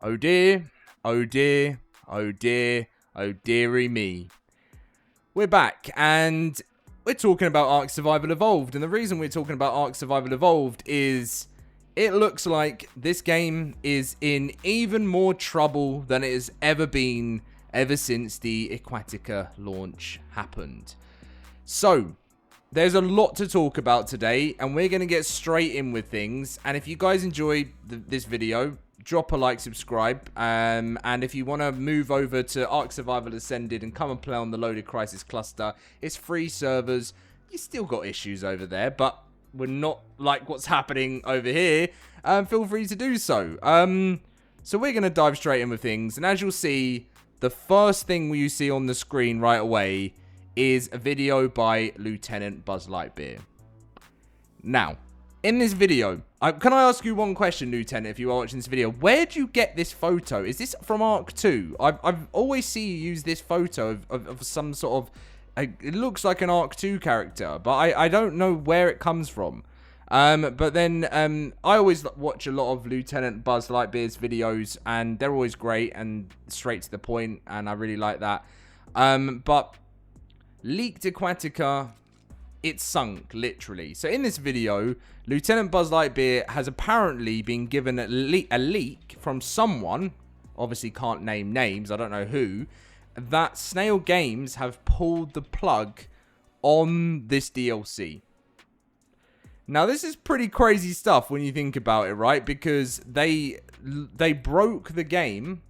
Oh dear, oh dear, oh dear, oh dearie me. We're back and we're talking about Ark Survival Evolved. And the reason we're talking about Ark Survival Evolved is it looks like this game is in even more trouble than it has ever been ever since the Aquatica launch happened. So, there's a lot to talk about today, and we're going to get straight in with things. And if you guys enjoyed this video, drop a like, subscribe, and if you want to move over to Ark Survival Ascended and come and play on the LoadedCrysis cluster, it's free servers. You still got issues over there, but we're not like what's happening over here. Feel free to do so. So we're going to dive straight in with things, and as you'll see, the first thing you see on the screen right away is a video by Lieutenant Buzz Lightyear. Now, in this video, can I ask you one question, Lieutenant, if you are watching this video? Where'd you get this photo? Is this from Ark 2? I've always seen you use this photo of some sort of... it looks like an Ark 2 character, but I don't know where it comes from. But then I always watch a lot of Lieutenant Buzz Lightyear's videos, and they're always great and straight to the point, and I really like that. But Leaked Aquatica, it's sunk, literally. So in this video, Lieutenant Buzz Lightyear has apparently been given a leak from someone, obviously can't name names, I don't know who, that Snail Games have pulled the plug on this DLC. Now, this is pretty crazy stuff when you think about it, right? Because they broke the game,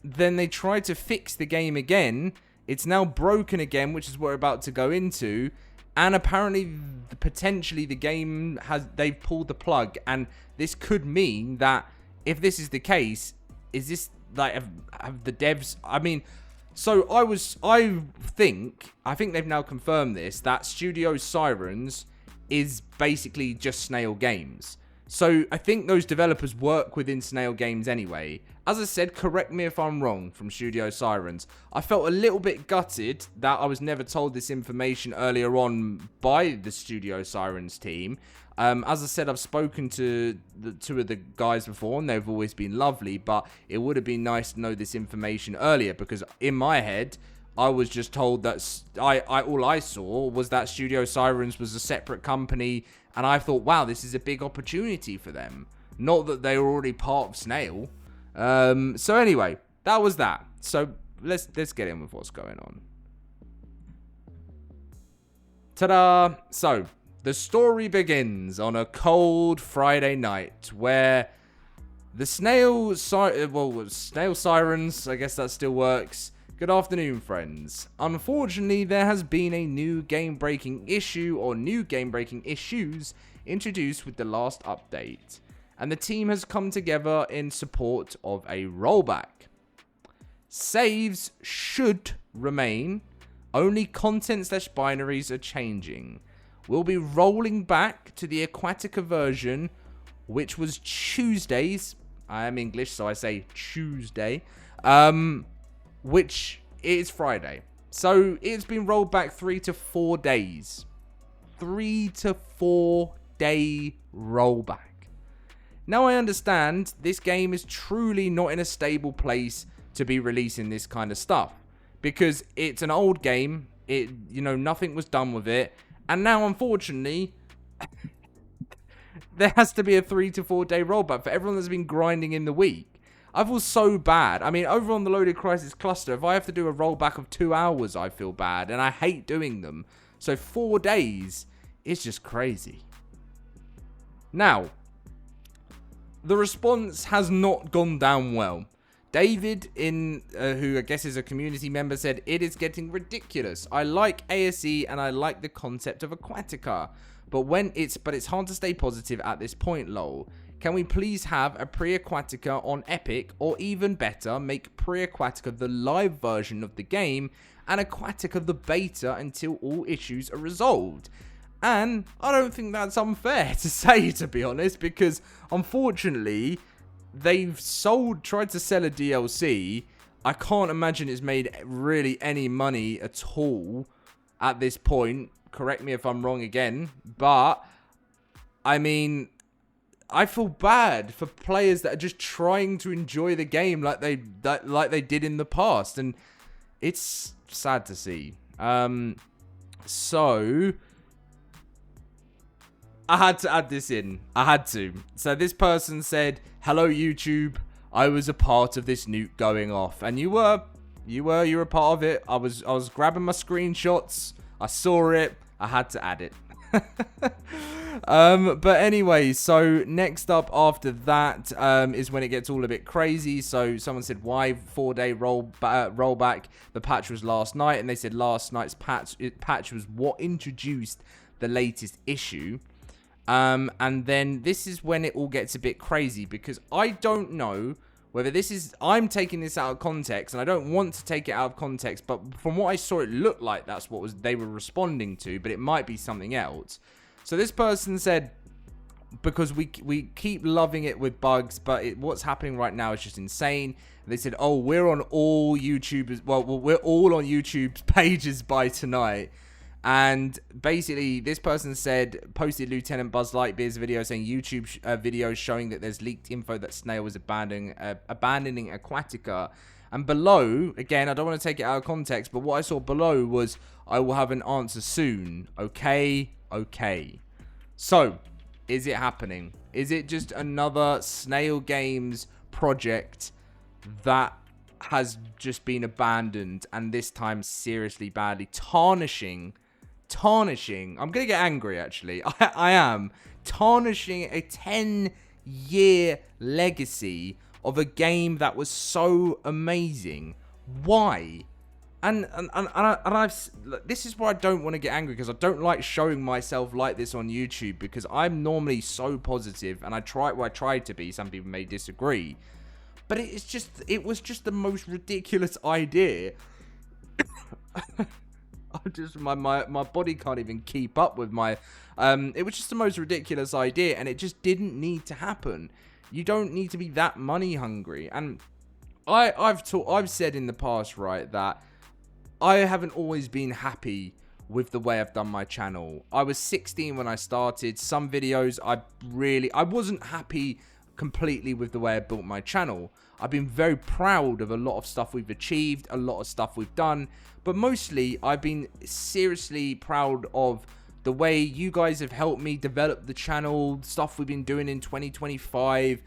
then they tried to fix the game again. It's now broken again, which is what we're about to go into. And apparently, potentially, the game they've pulled the plug. And this could mean that if this is the case, is this like have the devs? I mean, so I think they've now confirmed this, that Studio Sirens is basically just Snail Games. So I think those developers work within Snail Games anyway. As I said, correct me if I'm wrong, from Studio Sirens. I felt a little bit gutted that I was never told this information earlier on by the Studio Sirens team. As I said, I've spoken to two of the guys before, and they've always been lovely, but it would have been nice to know this information earlier, because in my head, I was just told that all I saw was that Studio Sirens was a separate company, and I thought, wow, this is a big opportunity for them. Not that they were already part of Snail. So anyway, that was that. So let's get in with what's going on. Ta-da! So the story begins on a cold Friday night where the Snail Sirens, I guess that still works. Good afternoon, friends. Unfortunately, there has been a new game-breaking issue or new game-breaking issues introduced with the last update, and the team has come together in support of a rollback. Saves should remain, only content/binaries are changing. We'll be rolling back to the Aquatica version, which was Tuesdays. I am English, so I say Tuesday. Which is Friday. So it's been rolled back 3 to 4 days. 3 to 4 day rollback. Now I understand this game is truly not in a stable place to be releasing this kind of stuff, because it's an old game. Nothing was done with it, and now unfortunately there has to be a 3 to 4 day rollback for everyone that's been grinding in the week. I feel so bad. I mean, over on the LoadedCrysis cluster, if I have to do a rollback of 2 hours, I feel bad, and I hate doing them. So 4 days is just crazy. Now, the response has not gone down well. David, who I guess is a community member, said, "It is getting ridiculous. I like ASE and I like the concept of Aquatica, but it's hard to stay positive at this point, lol. Can we please have a pre-Aquatica on Epic, or even better, make pre-Aquatica the live version of the game and Aquatica the beta until all issues are resolved?" And I don't think that's unfair to say, to be honest, because unfortunately they've tried to sell a DLC. I can't imagine it's made really any money at all at this point. Correct me if I'm wrong again, but I mean, I feel bad for players that are just trying to enjoy the game like they did in the past, and it's sad to see. So I had to add this in. I had to. So this person said, "Hello YouTube. I was a part of this nuke going off," and you were a part of it. I was grabbing my screenshots. I saw it. I had to add it. But anyway, so next up after that is when it gets all a bit crazy. So someone said, why 4-day rollback? The patch was last night, and they said last night's patch was what introduced the latest issue. And then this is when it all gets a bit crazy, because I don't know whether this is, I'm taking this out of context, and I don't want to take it out of context, but from what I saw, it looked like that's what they were responding to, but it might be something else. So this person said, because we keep loving it with bugs, but what's happening right now is just insane. They said, oh, we're on all YouTubers, well, we're all on YouTube's pages by tonight. And basically, this person posted Lieutenant Buzz Lightyear's video saying YouTube videos showing that there's leaked info that Snail was abandoning Aquatica. And below, again, I don't want to take it out of context, but what I saw below was, I will have an answer soon. Okay. So, is it happening? Is it just another Snail Games project that has just been abandoned, and this time seriously badly tarnishing, I'm gonna get angry actually, I am, tarnishing a 10-year legacy of a game that was so amazing? Why? And this is why I don't want to get angry, because I don't like showing myself like this on YouTube, because I'm normally so positive, and I try to be. Some people may disagree, but it was just the most ridiculous idea. My body can't even keep up with my it was just the most ridiculous idea, and it just didn't need to happen. You don't need to be that money hungry. And I've said in the past, right, that I haven't always been happy with the way I've done my channel. I was 16 when I started. Some videos I wasn't happy completely with the way I built my channel. I've been very proud of a lot of stuff we've achieved, a lot of stuff we've done, but mostly I've been seriously proud of the way you guys have helped me develop the channel, stuff we've been doing in 2025,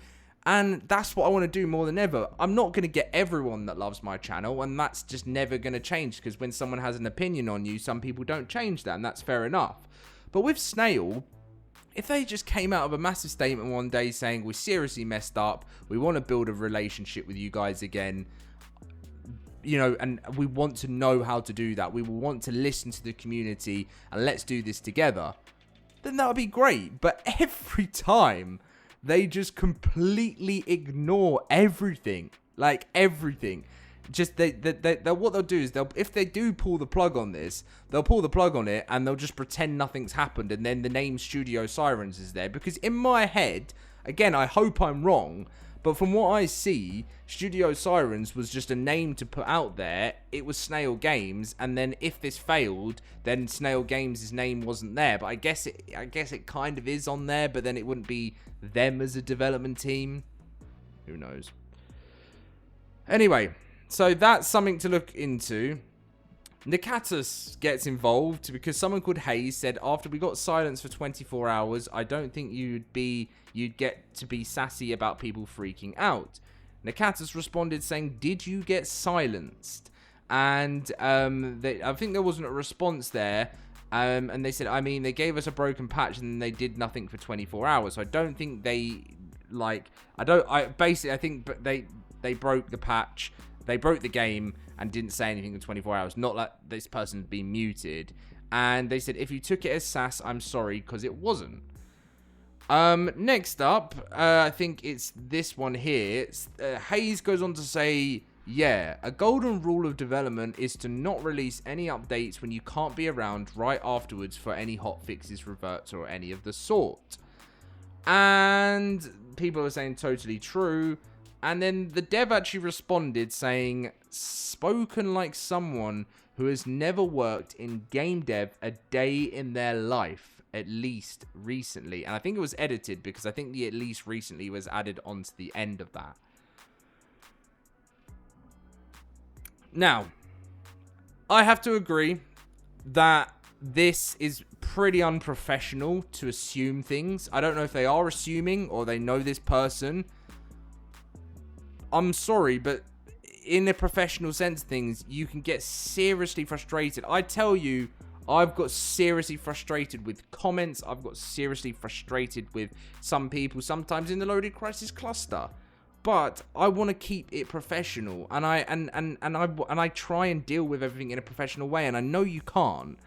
and that's what I want to do more than ever. I'm not going to get everyone that loves my channel, and that's just never going to change, because when someone has an opinion on you, some people don't change that, and that's fair enough. But with Snail, if they just came out of a massive statement one day saying, we're seriously messed up, we want to build a relationship with you guys again, you know, and we want to know how to do that, we will want to listen to the community, and let's do this together, then that would be great. But every time, they just completely ignore everything. Like, everything. Just, what they'll do is, if they do pull the plug on this, they'll pull the plug on it, and they'll just pretend nothing's happened, and then the name Studio Sirens is there. Because in my head, again, I hope I'm wrong, but from what I see, Studio Sirens was just a name to put out there. It was Snail Games, and then if this failed, then Snail Games' name wasn't there. But I guess it kind of is on there, but then it wouldn't be them as a development team. Who knows? Anyway, so that's something to look into. Nakatus gets involved because someone called Hayes said, after we got silence for 24 hours, I don't think you'd get to be sassy about people freaking out. Nakatus responded saying, did you get silenced? And I think there wasn't a response there. And they said, I mean, they gave us a broken patch and they did nothing for 24 hours. So I don't think they, I think they broke the patch. They broke the game and didn't say anything in 24 hours. Not like this person's been muted. And they said, if you took it as sass, I'm sorry, because it wasn't. Next up, I think it's this one here. Hayes goes on to say, yeah, a golden rule of development is to not release any updates when you can't be around right afterwards for any hotfixes, reverts, or any of the sort. And people are saying totally true. And then the dev actually responded saying, spoken like someone who has never worked in game dev a day in their life. at least recently. And I think it was edited, because I think the at least recently was added onto the end of that. Now, I have to agree that this is pretty unprofessional to assume things. I don't know if they are assuming or they know this person. I'm sorry, but in a professional sense of things, you can get seriously frustrated. I tell you, I've got seriously frustrated with comments. I've got seriously frustrated with some people, sometimes in the LoadedCrysis cluster. But I want to keep it professional, and I try and deal with everything in a professional way, and I know you can't.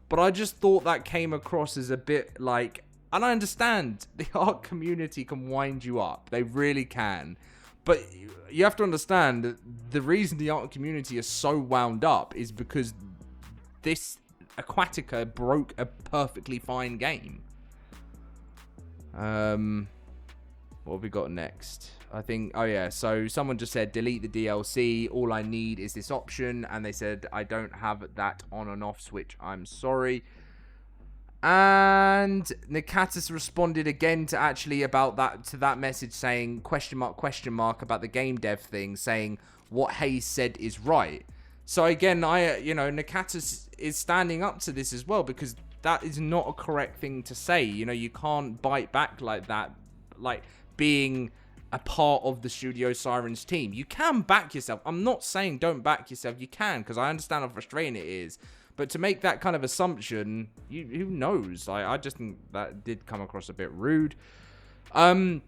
But I just thought that came across as a bit like, and I understand the art community can wind you up. They really can. But you have to understand that the reason the art community is so wound up is because this Aquatica broke a perfectly fine game. What have we got next? I think, oh yeah, so someone just said delete the DLC, all I need is this option, and they said I don't have that on and off switch, I'm sorry. And Nikatis responded again to actually about that, to that message saying question mark about the game dev thing, saying what Hayes said is right. So again, Nikatis is standing up to this as well, because that is not a correct thing to say. You know, you can't bite back like that, like being a part of the Studio Sirens team. You can back yourself. I'm not saying don't back yourself. You can, because I understand how frustrating it is. But to make that kind of assumption, who knows? I just think that did come across a bit rude. And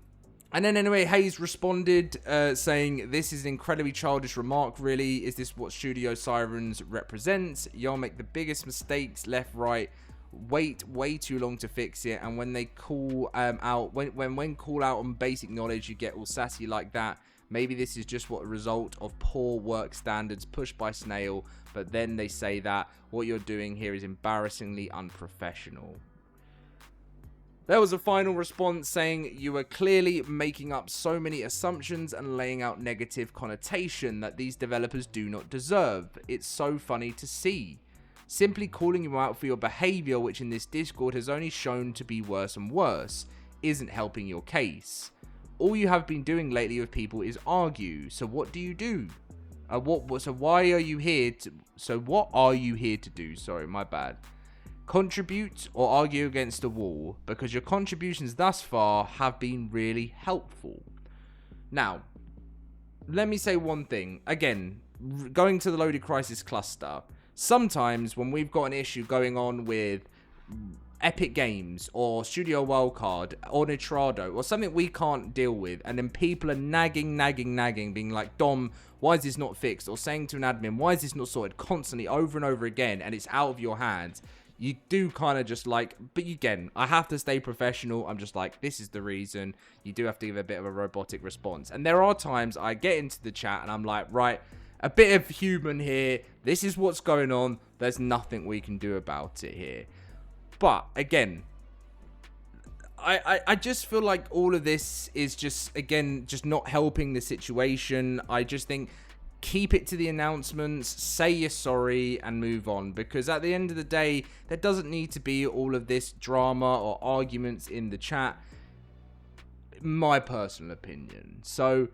then anyway, Hayes responded saying, this is an incredibly childish remark, really. Is this what Studio Sirens represents? Y'all make the biggest mistakes left, right. Wait way too long to fix it, and when they call out when call out on basic knowledge, you get all sassy like that. Maybe this is just what a result of poor work standards pushed by Snail, but then they say that what you're doing here is embarrassingly unprofessional. There was a final response saying, you are clearly making up so many assumptions and laying out negative connotation that these developers do not deserve. It's so funny to see. Simply calling you out for your behavior, which in this Discord has only shown to be worse and worse, isn't helping your case. All you have been doing lately with people is argue. So what do you do? What are you here to do? Sorry, my bad. Contribute or argue against a wall, because your contributions thus far have been really helpful. Now, let me say one thing. Again, going to the LoadedCrysis cluster, sometimes when we've got an issue going on with Epic Games or Studio Wildcard or Nitrado or something we can't deal with, and then people are nagging, being like, Dom, why is this not fixed? Or saying to an admin, why is this not sorted? Constantly, over and over again, and it's out of your hands. You do kind of just like, but again, I have to stay professional. I'm just like, this is the reason. You do have to give a bit of a robotic response. And there are times I get into the chat and I'm like, right, a bit of human here. This is what's going on. There's nothing we can do about it here. But again, I just feel like all of this is just, again, just not helping the situation. I just think keep it to the announcements, say you're sorry, and move on. Because at the end of the day, there doesn't need to be all of this drama or arguments in the chat. My personal opinion. So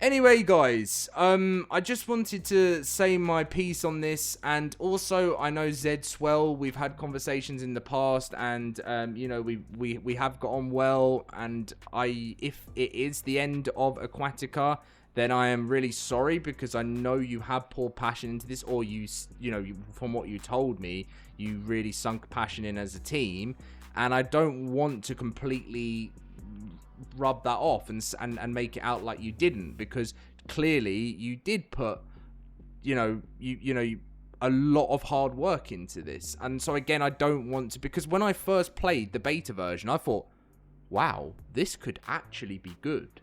anyway, guys, I just wanted to say my piece on this, and also I know Zed Swell, we've had conversations in the past, and you know, we have got on well, and if it is the end of Aquatica, then I am really sorry, because I know you have poured passion into this, or you know, from what you told me, you really sunk passion in as a team, and I don't want to completely rub that off and make it out like you didn't, because clearly you did put a lot of hard work into this. And so again, I don't want to, because when I first played the beta version, I thought, wow, this could actually be good.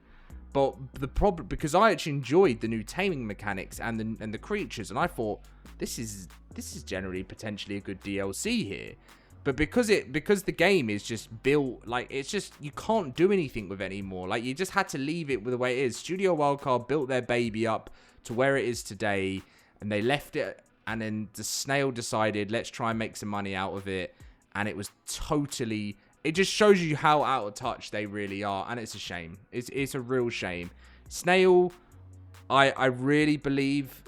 But the problem, because I actually enjoyed the new taming mechanics and the creatures, and I thought this is generally potentially a good DLC here. But because the game is just built, like, it's just, you can't do anything with it anymore. Like, you just had to leave it with the way it is. Studio Wildcard built their baby up to where it is today, and they left it, and then the Snail decided, let's try and make some money out of it. and it was totally... It just shows you how out of touch they really are, and it's a shame. It's a real shame. Snail, I really believe...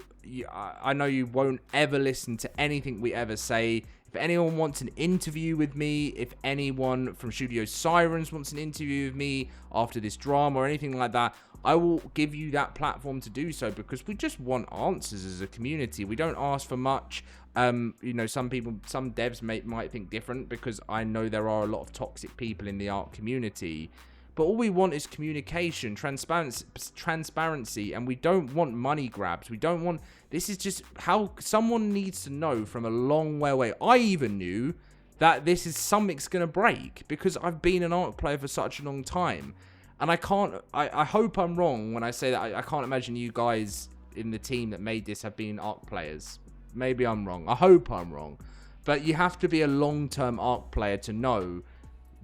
I know you won't ever listen to anything we ever say. If anyone wants an interview with me, if anyone from Studio Sirens wants an interview with me after this drama or anything like that, I will give you that platform to do so, because we just want answers as a community. We don't ask for much. You know, some devs might think different, because I know there are a lot of toxic people in the Ark community. But all we want is communication, transparency, and we don't want money grabs. We don't want... This is just how someone needs to know from a long way away. I even knew that this is something's going to break, because I've been an Ark player for such a long time. And I can't... I hope I'm wrong when I say that. I can't imagine you guys in the team that made this have been Ark players. Maybe I'm wrong. I hope I'm wrong. But you have to be a long-term Ark player to know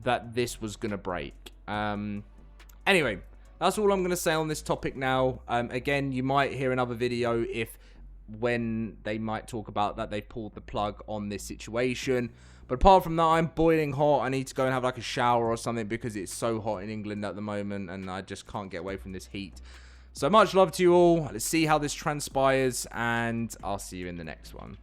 that this was going to break. Anyway, that's all I'm going to say on this topic now. Again, you might hear another video when they might talk about that they pulled the plug on this situation. But apart from that, I'm boiling hot. I need to go and have like a shower or something, because it's so hot in England at the moment and I just can't get away from this heat. So much love to you all. Let's see how this transpires, and I'll see you in the next one.